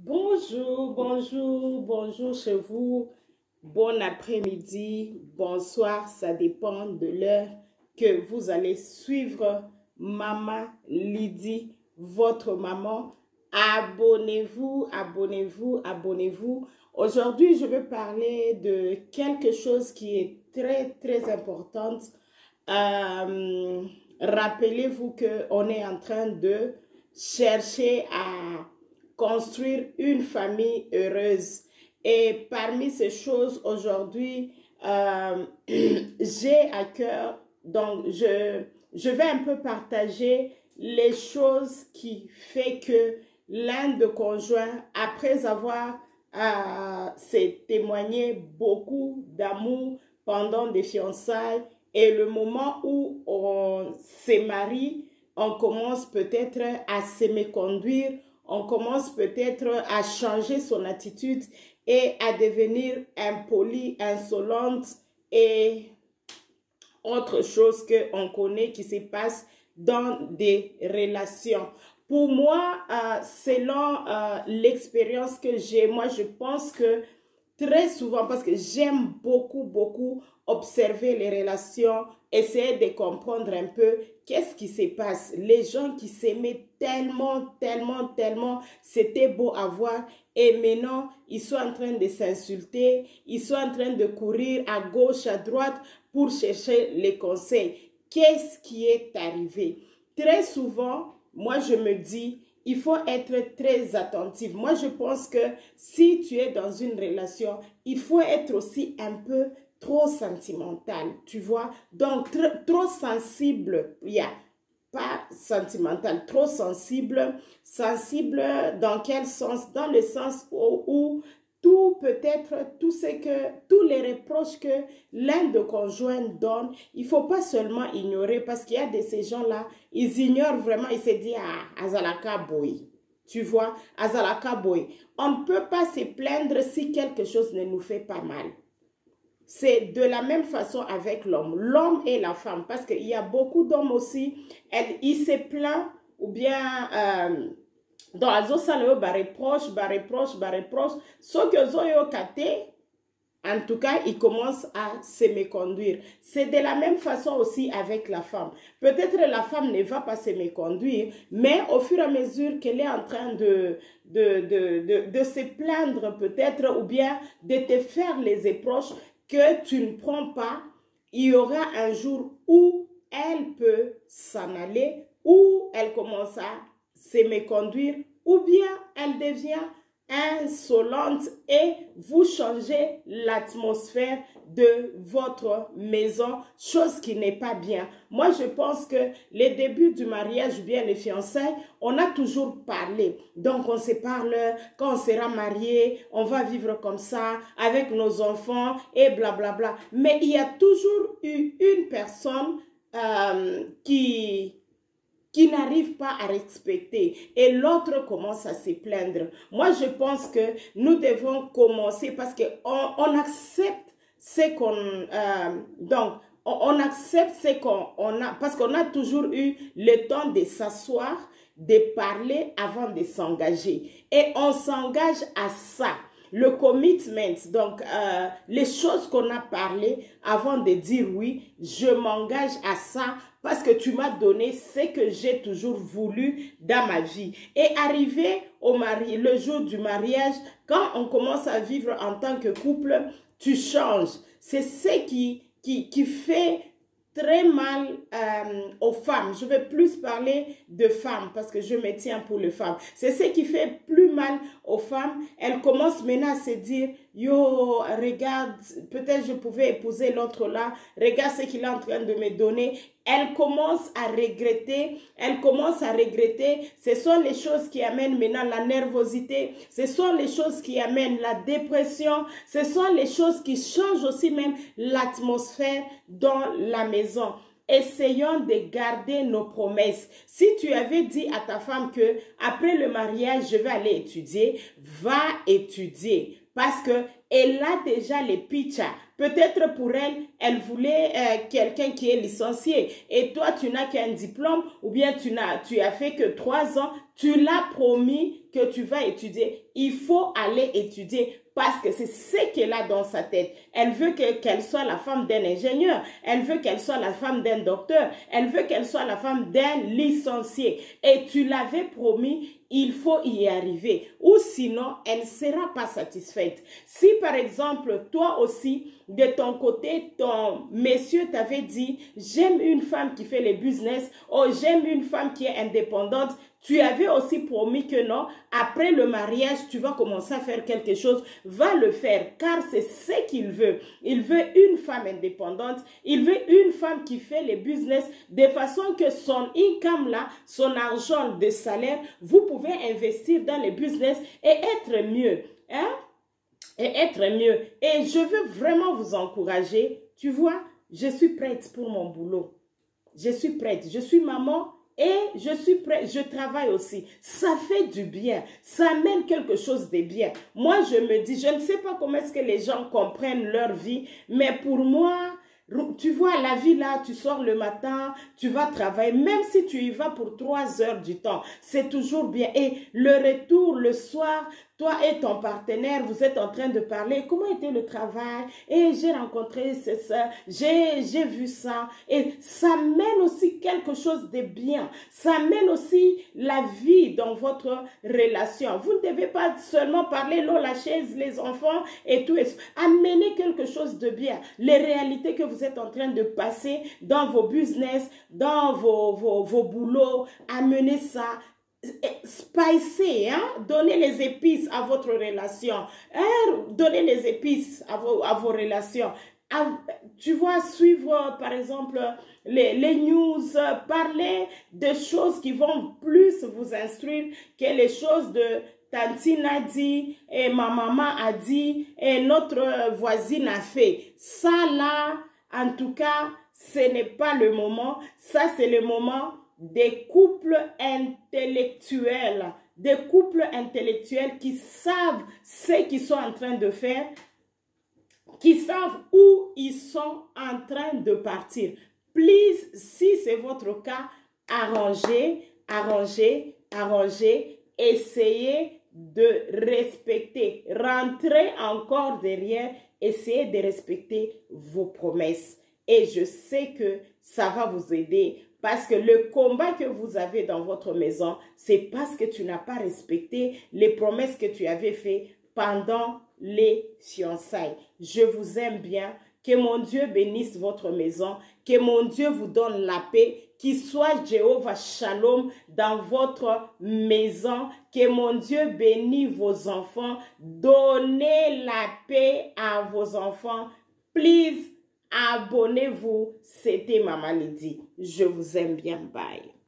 Bonjour, bonjour, bonjour chez vous. Bon après-midi, bonsoir, ça dépend de l'heure que vous allez suivre Maman Lydie, votre maman. Abonnez-vous, abonnez-vous, abonnez-vous. Aujourd'hui, je vais parler de quelque chose qui est très importante. Rappelez-vous qu'on est en train de chercher à construire une famille heureuse. Et parmi ces choses aujourd'hui, j'ai à cœur, donc je vais un peu partager les choses qui fait que l'un des conjoints, après avoir s'est témoigné beaucoup d'amour pendant des fiançailles, et le moment où on se marie, on commence peut-être à se méconduire, on commence peut-être à changer son attitude et à devenir impoli, insolente et autre chose qu'on connaît qui se passe dans des relations. Pour moi, selon l'expérience que j'ai, moi je pense que très souvent, parce que j'aime beaucoup observer les relations, essayer de comprendre un peu qu'est-ce qui se passe. Les gens qui s'aimaient tellement, c'était beau à voir. Et maintenant, ils sont en train de s'insulter, ils sont en train de courir à gauche, à droite pour chercher les conseils. Qu'est-ce qui est arrivé? Très souvent, moi je me dis, il faut être très attentif. Moi, je pense que si tu es dans une relation, il faut être aussi un peu trop sentimental, tu vois. Donc, trop sensible, pas sentimental, trop sensible. Sensible dans quel sens? Dans le sens où tout peut-être, tous les reproches que l'un de conjoints donne, il ne faut pas seulement ignorer, parce qu'il y a de ces gens-là, ils ignorent vraiment, ils se disent, ah, Azalaka boy. Tu vois, Azalaka boy. On ne peut pas se plaindre si quelque chose ne nous fait pas mal. C'est de la même façon avec l'homme et la femme, parce qu'il y a beaucoup d'hommes aussi, ils se plaignent ou bien dans la zone reproche, ce que zoyo kate, en tout cas, ils commencent à se méconduire. C'est de la même façon aussi avec la femme. Peut-être la femme ne va pas se méconduire, mais au fur et à mesure qu'elle est en train de se plaindre peut-être, ou bien de te faire les reproches que tu ne prends pas, il y aura un jour où elle peut s'en aller, où elle commence à se méconduire, ou bien elle devient insolente et vous changez l'atmosphère de votre maison, chose qui n'est pas bien. Moi, je pense que les débuts du mariage, ou bien les fiançailles, on a toujours parlé. Donc, on se parle, quand on sera marié, on va vivre comme ça, avec nos enfants, et blablabla. Mais il y a toujours eu une personne qui n'arrive pas à respecter et l'autre commence à se plaindre. Moi, je pense que nous devons commencer parce qu'on accepte ce qu'on... donc, on accepte ce qu'on a, parce qu'on a toujours eu le temps de s'asseoir, de parler avant de s'engager. Et on s'engage à ça. Le commitment, donc les choses qu'on a parlé avant de dire oui, je m'engage à ça parce que tu m'as donné ce que j'ai toujours voulu dans ma vie. Et arrivé au le jour du mariage, quand on commence à vivre en tant que couple, tu changes. C'est ce qui fait très mal aux femmes. Je vais plus parler de femmes parce que je me tiens pour les femmes. C'est ce qui fait plus mal aux femmes. Elles commencent maintenant à se dire, yo, regarde, peut-être je pouvais épouser l'autre là, regarde ce qu'il est en train de me donner. Elles commencent à regretter, ce sont les choses qui amènent maintenant la nervosité, ce sont les choses qui amènent la dépression, ce sont les choses qui changent aussi même l'atmosphère dans la maison. Essayons de garder nos promesses. Si tu avais dit à ta femme que après le mariage, je vais aller étudier, va étudier. parce que elle a déjà les pitchas. Peut-être pour elle, elle voulait quelqu'un qui est licencié. Et toi, tu n'as qu'un diplôme ou bien tu as fait que 3 ans. Tu l'as promis que tu vas étudier. Il faut aller étudier parce que c'est ce qu'elle a dans sa tête. Elle veut qu'elle soit la femme d'un ingénieur. Elle veut qu'elle soit la femme d'un docteur. Elle veut qu'elle soit la femme d'un licencié. Et tu l'avais promis, il faut y arriver. Ou sinon, elle ne sera pas satisfaite. Si par exemple, toi aussi, de ton côté, ton monsieur t'avait dit, j'aime une femme qui fait les business, oh, j'aime une femme qui est indépendante, tu avais aussi promis que non, après le mariage, tu vas commencer à faire quelque chose, va le faire, car c'est ce qu'il veut. Il veut une femme indépendante, il veut une femme qui fait les business de façon que son income là, son argent de salaire, vous pouvez investir dans les business et être mieux. Hein? Et être mieux. Et je veux vraiment vous encourager. Tu vois, je suis prête pour mon boulot. Je suis prête. Je suis maman et je suis prête. Je travaille aussi. Ça fait du bien. Ça amène quelque chose de bien. Moi, je me dis, je ne sais pas comment est-ce que les gens comprennent leur vie, mais pour moi, tu vois, la vie là, tu sors le matin, tu vas travailler, même si tu y vas pour 3 heures du temps, c'est toujours bien. Et le retour, le soir, toi et ton partenaire, vous êtes en train de parler, comment était le travail? Et j'ai rencontré ça, j'ai vu ça. Et ça mène aussi quelque chose de bien. Ça mène aussi la vie dans votre relation. Vous ne devez pas seulement parler, l'eau, la chaise, les enfants et tout. Amenez quelque chose de bien. Les réalités que vous êtes en train de passer dans vos business, dans vos boulots, amenez ça. Spicer, hein? Donnez les épices à votre relation, hein? Donnez les épices à vos relations. Tu vois, suivre par exemple les news, parler de choses qui vont plus vous instruire que les choses de Tantine a dit et ma maman a dit et notre voisine a fait. Ça là, en tout cas, ce n'est pas le moment. Ça, c'est le moment des couples intellectuels, qui savent ce qu'ils sont en train de faire, qui savent où ils sont en train de partir. Please, si c'est votre cas, arrangez, essayez de respecter, rentrez encore derrière, essayez de respecter vos promesses. Et je sais que ça va vous aider. Parce que le combat que vous avez dans votre maison, c'est parce que tu n'as pas respecté les promesses que tu avais faites pendant les fiançailles. Je vous aime bien. Que mon Dieu bénisse votre maison. Que mon Dieu vous donne la paix. Qu'il soit Jéhovah Shalom dans votre maison. Que mon Dieu bénisse vos enfants. Donnez la paix à vos enfants. Please. Abonnez-vous, c'était Maman Lydie. Je vous aime bien. Bye.